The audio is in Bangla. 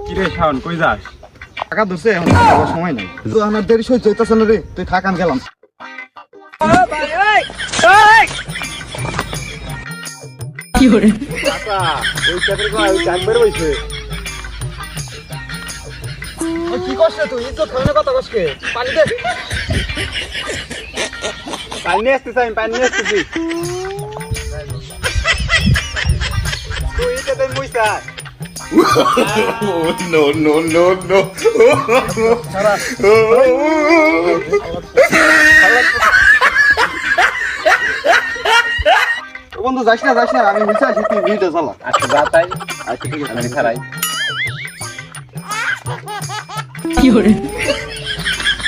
কিরে শাওন কই যাস? টাকা ধরছে এখন যাওয়ার সময় নাই তো আমার দেরি সহ্য হইতাছে না রে তুই থাক আমি গেলাম চাচা ওই চাপের কয় ওই চাকবার বইছে। কি করছে তুই ইজ্জত খাওয়ানোর কথা কসকে পানি দে পানি নিয়ে আসতেছি আমি, পানি নিয়ে আসতেছি। তুই এটা দেন মুইসা no, no, no, no. বন্ধু যাস না আমি নিচে আসি তুই ভিডিও চালা আচ্ছা যা তাই। আচ্ছা ঠিক আছে আমি ছাড়াই। কি